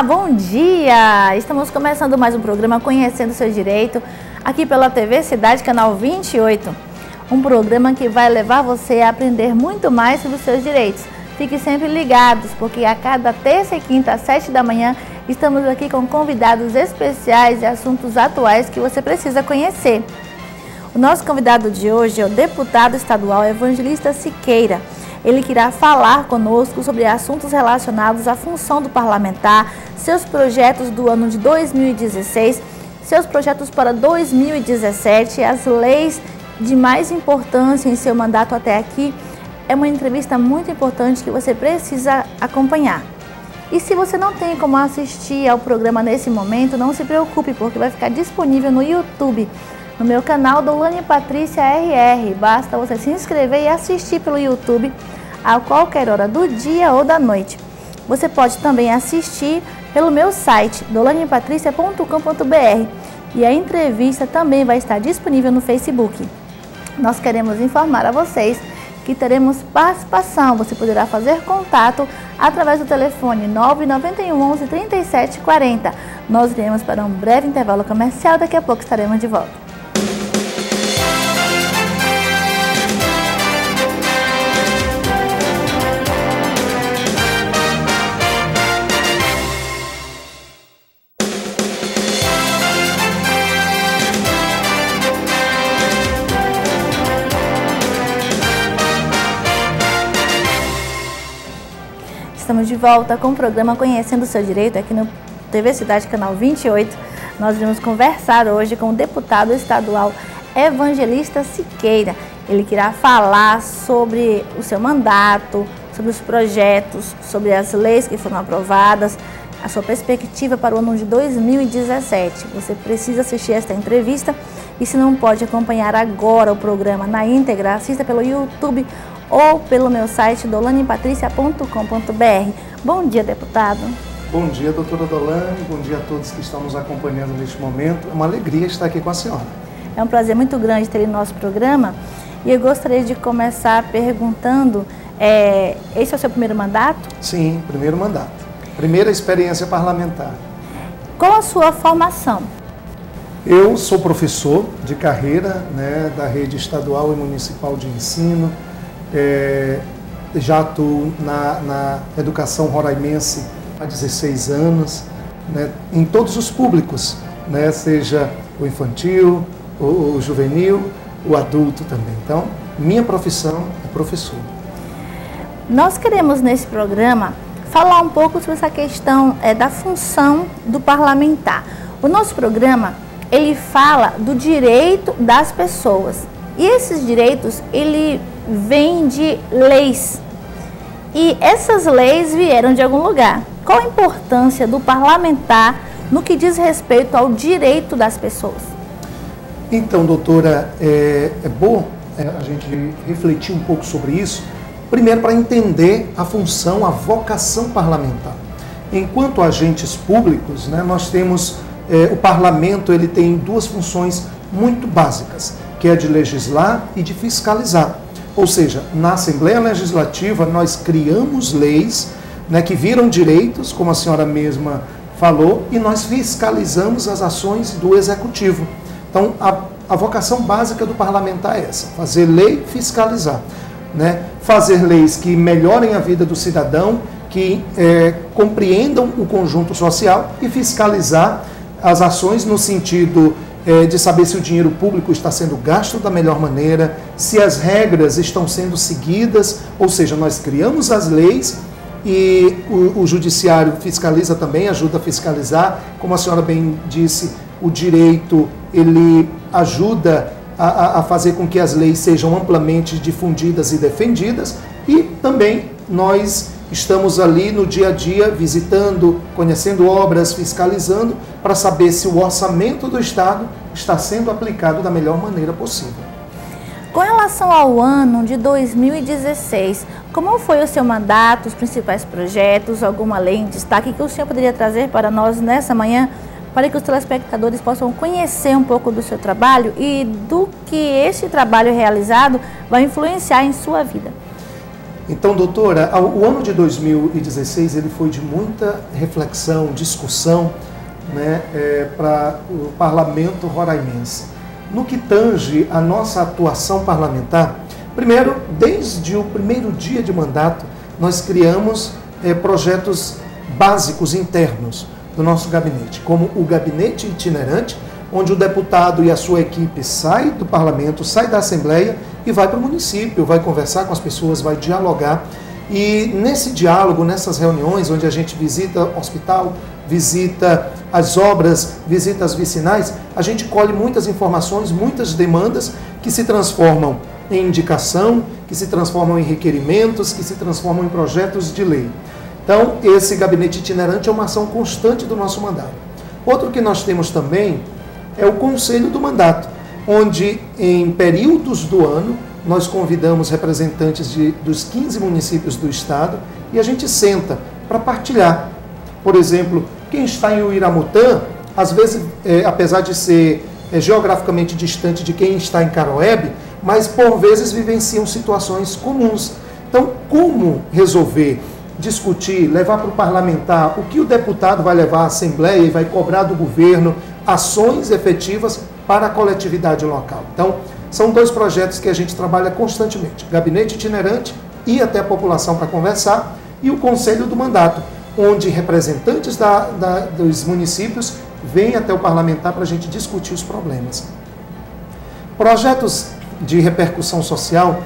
bom dia! Estamos começando mais um programa Conhecendo o Seu Direito, aqui pela TV Cidade, canal 28. Um programa que vai levar você a aprender muito mais sobre os seus direitos. Fique sempre ligados, porque a cada terça e quinta, às 7 da manhã, estamos aqui com convidados especiais e assuntos atuais que você precisa conhecer. O nosso convidado de hoje é o deputado estadual Evangelista Siqueira. Ele que irá falar conosco sobre assuntos relacionados à função do parlamentar, seus projetos do ano de 2016, seus projetos para 2017, as leis de mais importância em seu mandato até aqui. É uma entrevista muito importante que você precisa acompanhar. E se você não tem como assistir ao programa nesse momento, não se preocupe, porque vai ficar disponível no YouTube, no meu canal Dolane Patrícia RR. Basta você se inscrever e assistir pelo YouTube a qualquer hora do dia ou da noite. Você pode também assistir pelo meu site dolanepatricia.com.br e a entrevista também vai estar disponível no Facebook. Nós queremos informar a vocês que teremos participação. Você poderá fazer contato através do telefone 991 11 37 40. Nós iremos para um breve intervalo comercial, daqui a pouco estaremos de volta. Estamos de volta com o programa Conhecendo o Seu Direito, aqui no TV Cidade, canal 28. Nós vamos conversar hoje com o deputado estadual Evangelista Siqueira. Ele que irá falar sobre o seu mandato, sobre os projetos, sobre as leis que foram aprovadas, a sua perspectiva para o ano de 2017. Você precisa assistir esta entrevista e se não pode acompanhar agora o programa na íntegra, assista pelo YouTube ou pelo meu site dolanepatricia.com.br. Bom dia, deputado. Bom dia, doutora Dolane. Bom dia a todos que estão nos acompanhando neste momento. É uma alegria estar aqui com a senhora. É um prazer muito grande ter em nosso programa e eu gostaria de começar perguntando, esse é o seu primeiro mandato? Sim, primeiro mandato. Primeira experiência parlamentar. Qual a sua formação? Eu sou professor de carreira, da rede estadual e municipal de ensino. Já atuo na educação roraimense há 16 anos, em todos os públicos, seja o infantil, o juvenil, o adulto também. Então, minha profissão é professor. Nós queremos nesse programa falar um pouco sobre essa questão da função do parlamentar. O nosso programa, ele fala do direito das pessoas. E esses direitos, ele vem de leis. E essas leis vieram de algum lugar. Qual a importância do parlamentar no que diz respeito ao direito das pessoas? Então, doutora, é bom a gente refletir um pouco sobre isso. Primeiro, para entender a função, a vocação parlamentar. Enquanto agentes públicos, nós temos o parlamento, ele tem duas funções muito básicas, que é de legislar e de fiscalizar. Ou seja, na Assembleia Legislativa nós criamos leis que viram direitos, como a senhora mesma falou, e nós fiscalizamos as ações do Executivo. Então, a vocação básica do parlamentar é essa, fazer lei, fiscalizar. Fazer leis que melhorem a vida do cidadão, que compreendam o conjunto social e fiscalizar as ações no sentido de saber se o dinheiro público está sendo gasto da melhor maneira, se as regras estão sendo seguidas, ou seja, nós criamos as leis e o judiciário fiscaliza também, ajuda a fiscalizar. Como a senhora bem disse, o direito, ele ajuda a fazer com que as leis sejam amplamente difundidas e defendidas, e também nós estamos ali no dia a dia visitando, conhecendo obras, fiscalizando, para saber se o orçamento do Estado está sendo aplicado da melhor maneira possível. Com relação ao ano de 2016, como foi o seu mandato, os principais projetos, alguma lei em destaque que o senhor poderia trazer para nós nessa manhã, para que os telespectadores possam conhecer um pouco do seu trabalho e do que esse trabalho realizado vai influenciar em sua vida? Então, doutora, o ano de 2016 ele foi de muita reflexão, discussão, né, para o parlamento roraimense. No que tange a nossa atuação parlamentar, primeiro, desde o primeiro dia de mandato, nós criamos projetos básicos internos do nosso gabinete, como o gabinete itinerante, onde o deputado e a sua equipe sai do parlamento, sai da Assembleia e vai para o município, vai conversar com as pessoas, vai dialogar. E nesse diálogo, nessas reuniões, onde a gente visita hospital, visita as obras, visita as vicinais, a gente colhe muitas informações, muitas demandas que se transformam em indicação, que se transformam em requerimentos, que se transformam em projetos de lei. Então, esse gabinete itinerante é uma ação constante do nosso mandato. Outro que nós temos também é o Conselho do Mandato, onde em períodos do ano nós convidamos representantes dos 15 municípios do estado e a gente senta para partilhar. Por exemplo, quem está em Uiramutã, às vezes, apesar de ser geograficamente distante de quem está em Caroebe, mas por vezes vivenciam situações comuns. Então, como resolver, discutir, levar para o parlamentar o que o deputado vai levar à Assembleia e vai cobrar do governo, ações efetivas para a coletividade local. Então, são dois projetos que a gente trabalha constantemente. Gabinete itinerante, ir até a população para conversar, e o Conselho do Mandato, onde representantes dos municípios vêm até o parlamentar para a gente discutir os problemas. Projetos de repercussão social,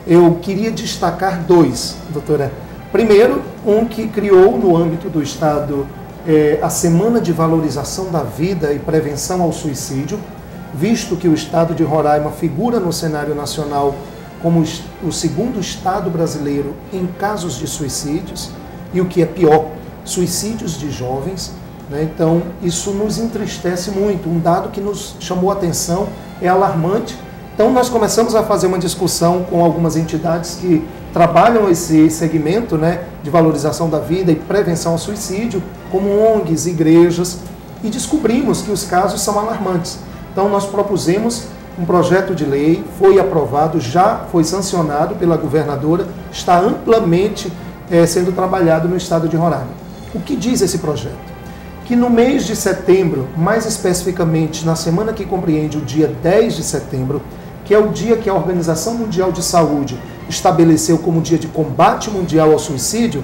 eu queria destacar dois, doutora. Primeiro, um que criou no âmbito do Estado a Semana de Valorização da Vida e Prevenção ao Suicídio, visto que o Estado de Roraima figura no cenário nacional como o segundo Estado brasileiro em casos de suicídios, e o que é pior, suicídios de jovens, né? Então, isso nos entristece muito. Um dado que nos chamou a atenção, é alarmante. Então, nós começamos a fazer uma discussão com algumas entidades que trabalham esse segmento, né, de valorização da vida e prevenção ao suicídio, como ONGs, igrejas, e descobrimos que os casos são alarmantes. Então, nós propusemos um projeto de lei, foi aprovado, já foi sancionado pela governadora, está amplamente sendo trabalhado no estado de Roraima. O que diz esse projeto? Que no mês de setembro, mais especificamente na semana que compreende o dia 10 de setembro, que é o dia que a Organização Mundial de Saúde estabeleceu como dia de combate mundial ao suicídio,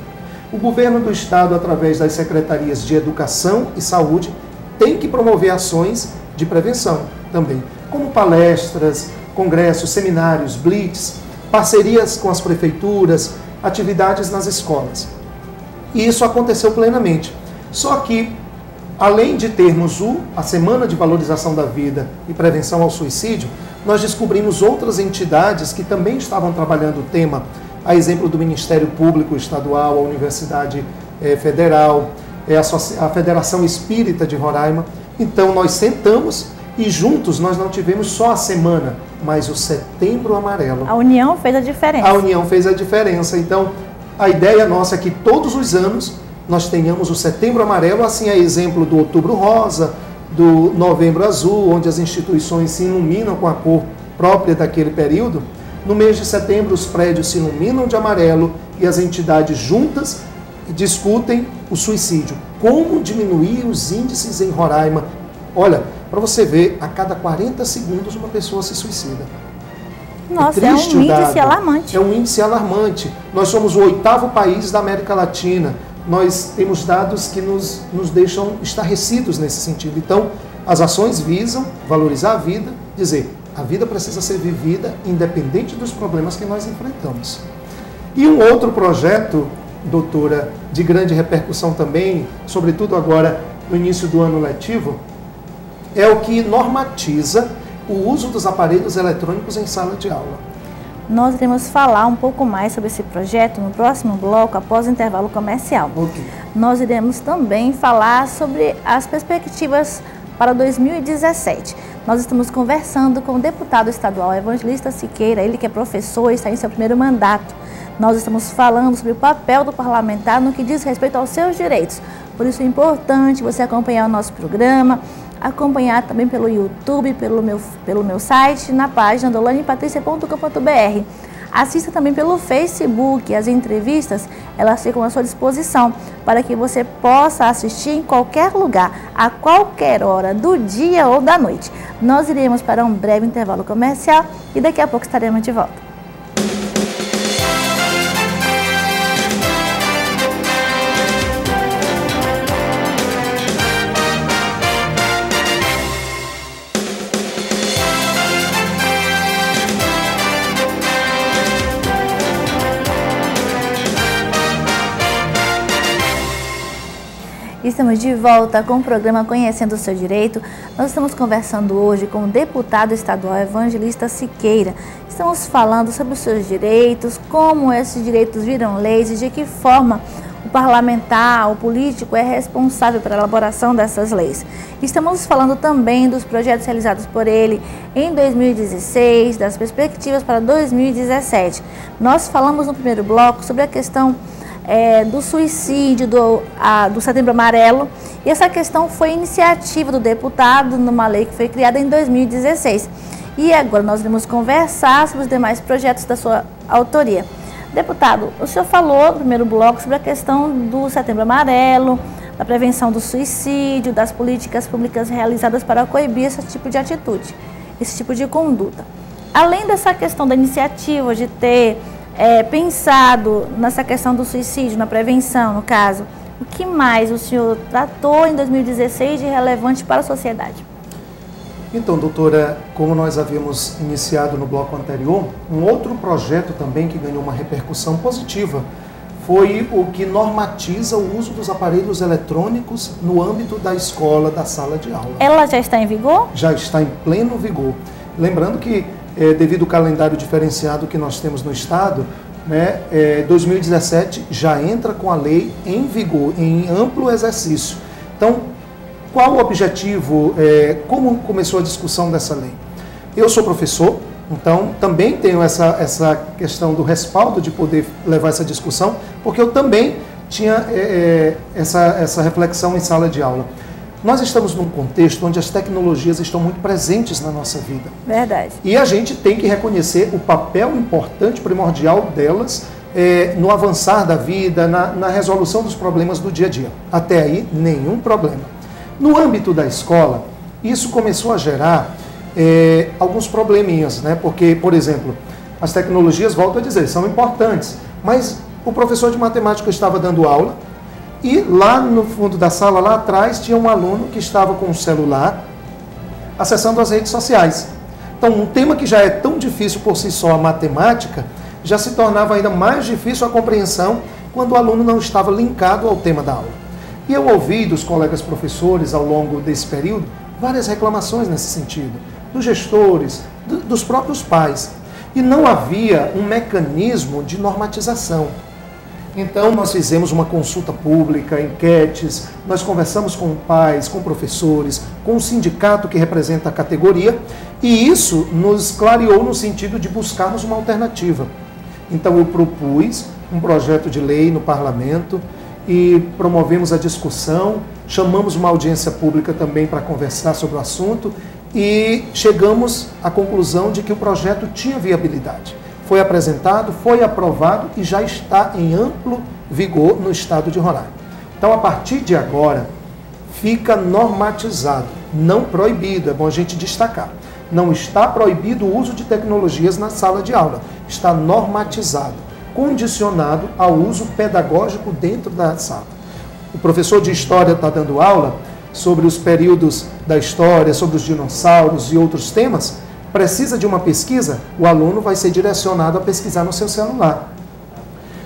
o governo do estado, através das secretarias de Educação e Saúde, tem que promover ações de prevenção também, como palestras, congressos, seminários, blitz, parcerias com as prefeituras, atividades nas escolas. E isso aconteceu plenamente. Só que, além de termos a Semana de Valorização da Vida e Prevenção ao Suicídio, nós descobrimos outras entidades que também estavam trabalhando o tema, a exemplo do Ministério Público Estadual, a Universidade Federal, a Federação Espírita de Roraima. Então, nós sentamos e juntos nós não tivemos só a semana, mas o Setembro Amarelo. A união fez a diferença. A união fez a diferença. Então, a ideia nossa é que todos os anos nós tenhamos o Setembro Amarelo, assim é exemplo do Outubro Rosa, do Novembro Azul, onde as instituições se iluminam com a cor própria daquele período. No mês de setembro, os prédios se iluminam de amarelo e as entidades juntas discutem o suicídio. Como diminuir os índices em Roraima? Olha, para você ver, a cada 40 segundos uma pessoa se suicida. Nossa, é um índice alarmante. É um índice alarmante. Nós somos o 8º país da América Latina. Nós temos dados que nos deixam estarrecidos nesse sentido. Então, as ações visam valorizar a vida, dizer, a vida precisa ser vivida independente dos problemas que nós enfrentamos. E um outro projeto, doutora, de grande repercussão também, sobretudo agora no início do ano letivo, é o que normatiza o uso dos aparelhos eletrônicos em sala de aula. Nós iremos falar um pouco mais sobre esse projeto no próximo bloco, após o intervalo comercial. Okay. Nós iremos também falar sobre as perspectivas para 2017. Nós estamos conversando com o deputado estadual Evangelista Siqueira, ele que é professor e está em seu primeiro mandato. Nós estamos falando sobre o papel do parlamentar no que diz respeito aos seus direitos. Por isso é importante você acompanhar o nosso programa, acompanhar também pelo YouTube, pelo meu site, na página dolanepatricia.com.br. Assista também pelo Facebook. As entrevistas, elas ficam à sua disposição para que você possa assistir em qualquer lugar, a qualquer hora do dia ou da noite. Nós iremos para um breve intervalo comercial e daqui a pouco estaremos de volta. Estamos de volta com o programa Conhecendo o Seu Direito. Nós estamos conversando hoje com o deputado estadual Evangelista Siqueira. Estamos falando sobre os seus direitos, como esses direitos viram leis e de que forma o parlamentar, o político é responsável pela elaboração dessas leis. Estamos falando também dos projetos realizados por ele em 2016, das perspectivas para 2017. Nós falamos no primeiro bloco sobre a questão do suicídio, do Setembro Amarelo, e essa questão foi iniciativa do deputado numa lei que foi criada em 2016. E agora nós vamos conversar sobre os demais projetos da sua autoria. Deputado, o senhor falou no primeiro bloco sobre a questão do Setembro Amarelo, da prevenção do suicídio, das políticas públicas realizadas para coibir esse tipo de atitude, esse tipo de conduta. Além dessa questão da iniciativa de ter pensado nessa questão do suicídio, na prevenção, no caso, o que mais o senhor tratou em 2016 de relevante para a sociedade? Então, doutora, como nós havíamos iniciado no bloco anterior, um outro projeto também que ganhou uma repercussão positiva foi o que normatiza o uso dos aparelhos eletrônicos no âmbito da escola, da sala de aula. Ela já está em vigor? Já está em pleno vigor. Lembrando que devido ao calendário diferenciado que nós temos no Estado, 2017 já entra com a lei em vigor, em amplo exercício. Então, qual o objetivo, como começou a discussão dessa lei? Eu sou professor, então também tenho essa questão do respaldo de poder levar essa discussão, porque eu também tinha essa reflexão em sala de aula. Nós estamos num contexto onde as tecnologias estão muito presentes na nossa vida. Verdade. E a gente tem que reconhecer o papel importante, primordial delas no avançar da vida, na resolução dos problemas do dia a dia. Até aí, nenhum problema. No âmbito da escola, isso começou a gerar alguns probleminhas, né? Porque, por exemplo, as tecnologias, volto a dizer, são importantes, mas o professor de matemática estava dando aula, e lá no fundo da sala, lá atrás, tinha um aluno que estava com o celular acessando as redes sociais. Então, um tema que já é tão difícil por si só, a matemática, já se tornava ainda mais difícil a compreensão quando o aluno não estava linkado ao tema da aula. E eu ouvi dos colegas professores, ao longo desse período, várias reclamações nesse sentido, dos gestores, dos próprios pais. E não havia um mecanismo de normatização. Então, nós fizemos uma consulta pública, enquetes, nós conversamos com pais, com professores, com o sindicato que representa a categoria, e isso nos clareou no sentido de buscarmos uma alternativa. Então, eu propus um projeto de lei no parlamento e promovemos a discussão, chamamos uma audiência pública também para conversar sobre o assunto e chegamos à conclusão de que o projeto tinha viabilidade. Foi apresentado, foi aprovado e já está em amplo vigor no estado de Roraima. Então, a partir de agora, fica normatizado, não proibido, é bom a gente destacar. Não está proibido o uso de tecnologias na sala de aula, está normatizado, condicionado ao uso pedagógico dentro da sala. O professor de História está dando aula sobre os períodos da história, sobre os dinossauros e outros temas. Precisa de uma pesquisa, o aluno vai ser direcionado a pesquisar no seu celular.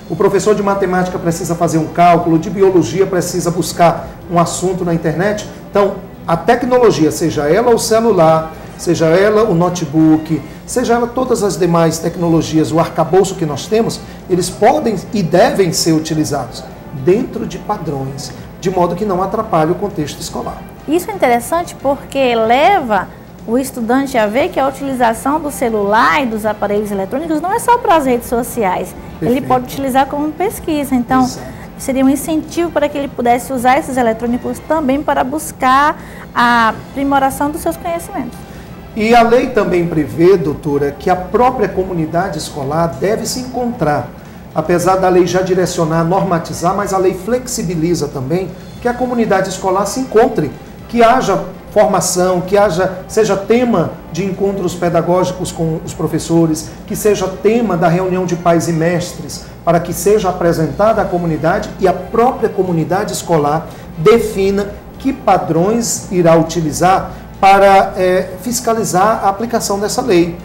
O professor de matemática precisa fazer um cálculo, de biologia precisa buscar um assunto na internet. Então, a tecnologia, seja ela o celular, seja ela o notebook, seja ela todas as demais tecnologias, o arcabouço que nós temos, eles podem e devem ser utilizados dentro de padrões, de modo que não atrapalhe o contexto escolar. Isso é interessante porque leva o estudante a ver que a utilização do celular e dos aparelhos eletrônicos não é só para as redes sociais. Perfeito. Ele pode utilizar como pesquisa. Então, exato, seria um incentivo para que ele pudesse usar esses eletrônicos também para buscar a aprimoração dos seus conhecimentos. E a lei também prevê, doutora, que a própria comunidade escolar deve se encontrar. Apesar da lei já direcionar, normatizar, mas a lei flexibiliza também que a comunidade escolar se encontre, que haja formação, que seja tema de encontros pedagógicos com os professores, que seja tema da reunião de pais e mestres, para que seja apresentada à comunidade e a própria comunidade escolar defina que padrões irá utilizar para fiscalizar a aplicação dessa lei.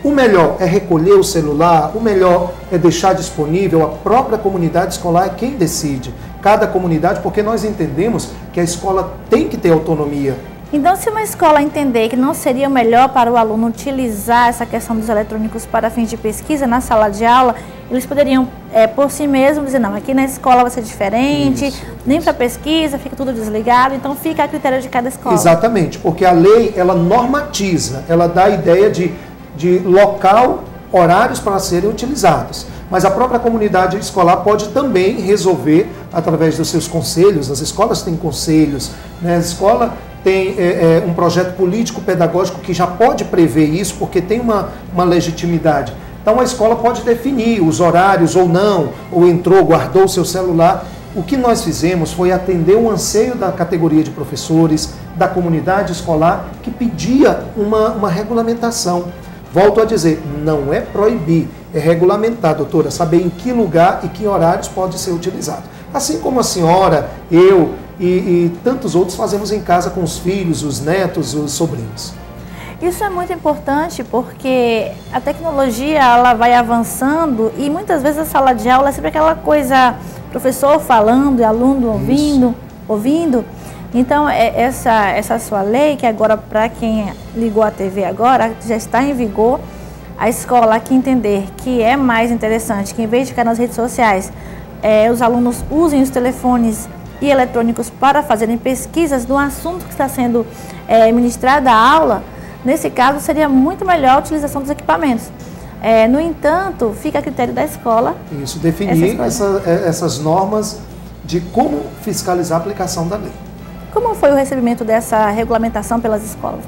O melhor é recolher o celular, o melhor é deixar disponível, a própria comunidade escolar é quem decide. Cada comunidade, porque nós entendemos que a escola tem que ter autonomia. Então, se uma escola entender que não seria melhor para o aluno utilizar essa questão dos eletrônicos para fins de pesquisa na sala de aula, eles poderiam, por si mesmos, dizer, não, aqui na escola vai ser diferente, nem para pesquisa, fica tudo desligado, então fica a critério de cada escola. Exatamente, porque a lei, ela normatiza, ela dá a ideia de local, horários para serem utilizados. Mas a própria comunidade escolar pode também resolver, através dos seus conselhos, as escolas têm conselhos, né? A escola tem um projeto político-pedagógico que já pode prever isso, porque tem uma legitimidade. Então a escola pode definir os horários ou não, ou entrou, guardou o seu celular. O que nós fizemos foi atender um anseio da categoria de professores, da comunidade escolar, que pedia uma regulamentação. Volto a dizer, não é proibir, é regulamentar, doutora, saber em que lugar e que horários pode ser utilizado. Assim como a senhora, eu e tantos outros fazemos em casa com os filhos, os netos, os sobrinhos. Isso é muito importante porque a tecnologia ela vai avançando e muitas vezes a sala de aula é sempre aquela coisa, professor falando e aluno ouvindo. Então, essa sua lei, que agora, para quem ligou a TV agora, já está em vigor, a escola que entender que é mais interessante que, em vez de ficar nas redes sociais, os alunos usem os telefones e eletrônicos para fazerem pesquisas do assunto que está sendo ministrado a aula, nesse caso, seria muito melhor a utilização dos equipamentos. No entanto, fica a critério da escola. Isso, definir essas normas de como fiscalizar a aplicação da lei. Como foi o recebimento dessa regulamentação pelas escolas?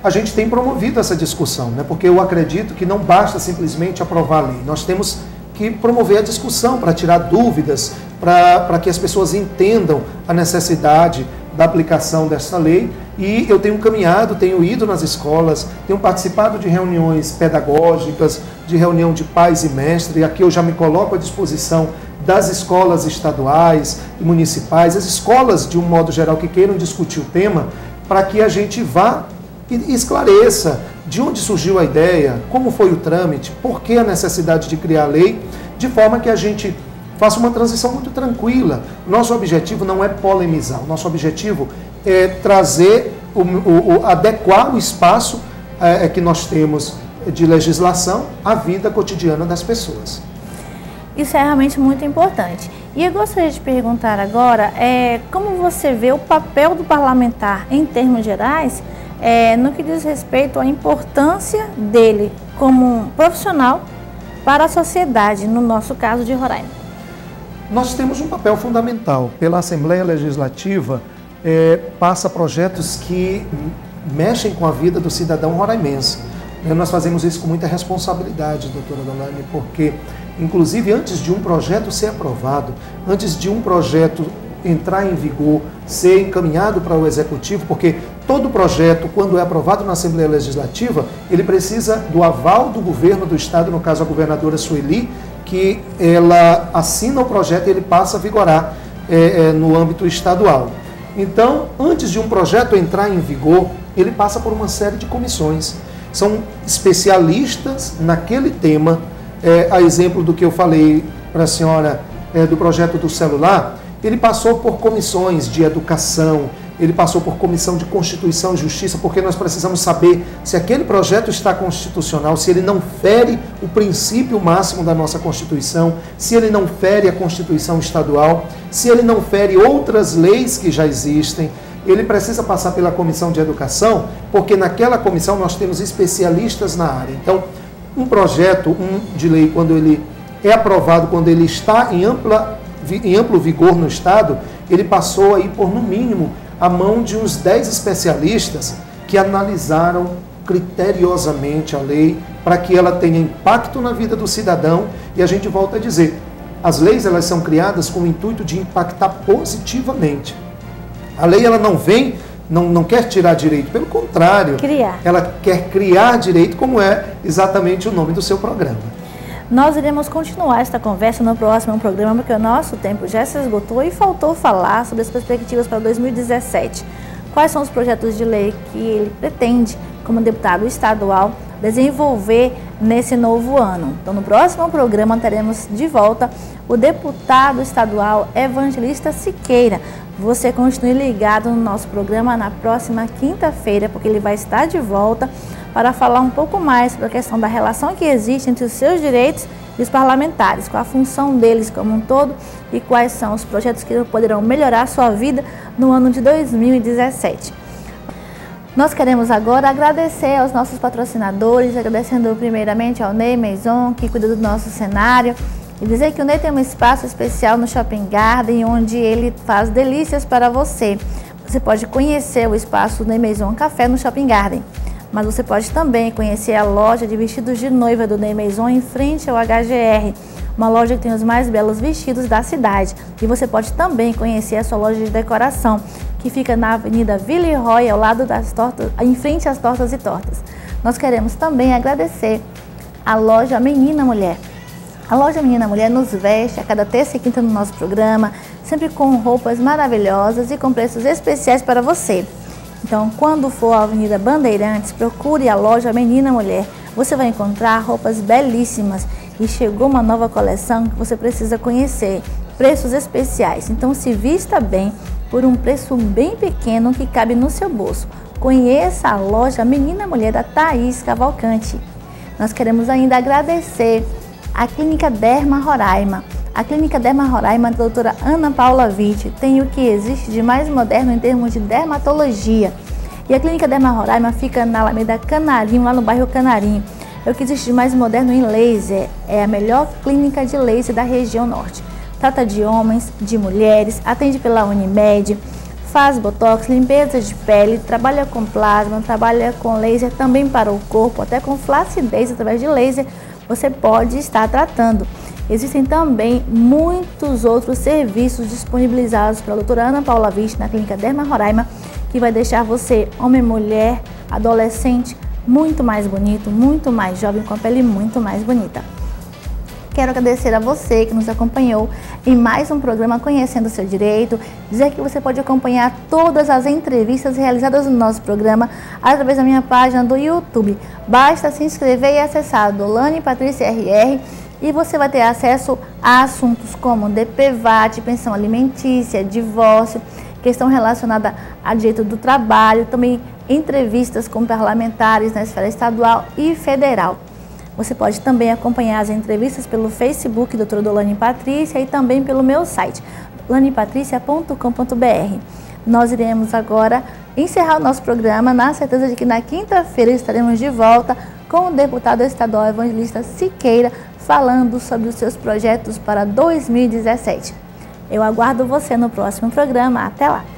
A gente tem promovido essa discussão, né? Porque eu acredito que não basta simplesmente aprovar a lei. Nós temos que promover a discussão para tirar dúvidas, para que as pessoas entendam a necessidade da aplicação dessa lei. E eu tenho caminhado, tenho ido nas escolas, tenho participado de reuniões pedagógicas, de reunião de pais e mestres. Aqui eu já me coloco à disposição das escolas estaduais e municipais, as escolas de um modo geral que queiram discutir o tema, para que a gente vá e esclareça de onde surgiu a ideia, como foi o trâmite, por que a necessidade de criar a lei, de forma que a gente faça uma transição muito tranquila. Nosso objetivo não é polemizar, o nosso objetivo é trazer, adequar o espaço que nós temos de legislação à vida cotidiana das pessoas. Isso é realmente muito importante. E eu gostaria de perguntar agora, como você vê o papel do parlamentar, em termos gerais, no que diz respeito à importância dele como um profissional para a sociedade, no nosso caso de Roraima? Nós temos um papel fundamental. Pela Assembleia Legislativa, passa projetos que mexem com a vida do cidadão roraimense. Nós fazemos isso com muita responsabilidade, doutora Dolane, porque, inclusive, antes de um projeto ser aprovado, antes de um projeto entrar em vigor, ser encaminhado para o Executivo, porque todo projeto, quando é aprovado na Assembleia Legislativa, ele precisa do aval do governo do Estado, no caso a governadora Sueli, que ela assina o projeto e ele passa a vigorar no âmbito estadual. Então, antes de um projeto entrar em vigor, ele passa por uma série de comissões. São especialistas naquele tema, a exemplo do que eu falei para a senhora do projeto do celular, ele passou por comissões de educação, ele passou por comissão de Constituição e Justiça, porque nós precisamos saber se aquele projeto está constitucional, se ele não fere o princípio máximo da nossa Constituição, se ele não fere a Constituição estadual, se ele não fere outras leis que já existem. Ele precisa passar pela Comissão de Educação, porque naquela comissão nós temos especialistas na área. Então, um projeto de lei, quando ele é aprovado, quando ele está em amplo vigor no Estado, ele passou aí por, no mínimo, a mão de uns 10 especialistas que analisaram criteriosamente a lei para que ela tenha impacto na vida do cidadão. E a gente volta a dizer, as leis elas são criadas com o intuito de impactar positivamente. A lei ela não vem, não quer tirar direito, pelo contrário, ela quer criar direito, como é exatamente o nome do seu programa. Nós iremos continuar esta conversa no próximo programa, porque o nosso tempo já se esgotou e faltou falar sobre as perspectivas para 2017. Quais são os projetos de lei que ele pretende, como deputado estadual, desenvolver nesse novo ano. Então, no próximo programa, teremos de volta o deputado estadual Evangelista Siqueira. Você continue ligado no nosso programa na próxima quinta-feira, porque ele vai estar de volta para falar um pouco mais sobre a questão da relação que existe entre os seus direitos e os parlamentares, qual a função deles como um todo e quais são os projetos que poderão melhorar a sua vida no ano de 2017. Nós queremos agora agradecer aos nossos patrocinadores, agradecendo primeiramente ao Ney Maison, que cuida do nosso cenário, e dizer que o Ney tem um espaço especial no Shopping Garden, onde ele faz delícias para você. Você pode conhecer o espaço Ney Maison Café no Shopping Garden, mas você pode também conhecer a loja de vestidos de noiva do Ney Maison em frente ao HGR, uma loja que tem os mais belos vestidos da cidade. E você pode também conhecer a sua loja de decoração, que fica na Avenida Villeroy, ao lado das tortas, em frente às Tortas e Tortas. Nós queremos também agradecer a loja Menina Mulher. A loja Menina Mulher nos veste a cada terça e quinta no nosso programa, sempre com roupas maravilhosas e com preços especiais para você. Então, quando for à Avenida Bandeirantes, procure a loja Menina Mulher. Você vai encontrar roupas belíssimas e chegou uma nova coleção que você precisa conhecer. Preços especiais. Então, se vista bem por um preço bem pequeno que cabe no seu bolso. Conheça a loja Menina Mulher da Thaís Cavalcante. Nós queremos ainda agradecer a Clínica Derma Roraima. A Clínica Derma Roraima, da doutora Ana Paula Witt, tem o que existe de mais moderno em termos de dermatologia. E a Clínica Derma Roraima fica na Alameda Canarinho, lá no bairro Canarinho. É o que existe de mais moderno em laser. É a melhor clínica de laser da região norte. Trata de homens, de mulheres, atende pela Unimed, faz botox, limpeza de pele, trabalha com plasma, trabalha com laser também para o corpo, até com flacidez através de laser você pode estar tratando. Existem também muitos outros serviços disponibilizados pela doutora Ana Paula Witt na Clínica Derma Roraima, que vai deixar você, homem, mulher, adolescente, muito mais bonito, muito mais jovem, com a pele muito mais bonita. Quero agradecer a você que nos acompanhou em mais um programa Conhecendo o Seu Direito, dizer que você pode acompanhar todas as entrevistas realizadas no nosso programa através da minha página do YouTube. Basta se inscrever e acessar Dolane Patrícia RR e você vai ter acesso a assuntos como DPVAT, pensão alimentícia, divórcio, questão relacionada a direito do trabalho, também entrevistas com parlamentares na esfera estadual e federal. Você pode também acompanhar as entrevistas pelo Facebook Doutora Dolane Patrícia e também pelo meu site, dolanepatricia.com.br. Nós iremos agora encerrar o nosso programa na certeza de que na quinta-feira estaremos de volta com o deputado estadual Evangelista Siqueira falando sobre os seus projetos para 2017. Eu aguardo você no próximo programa. Até lá!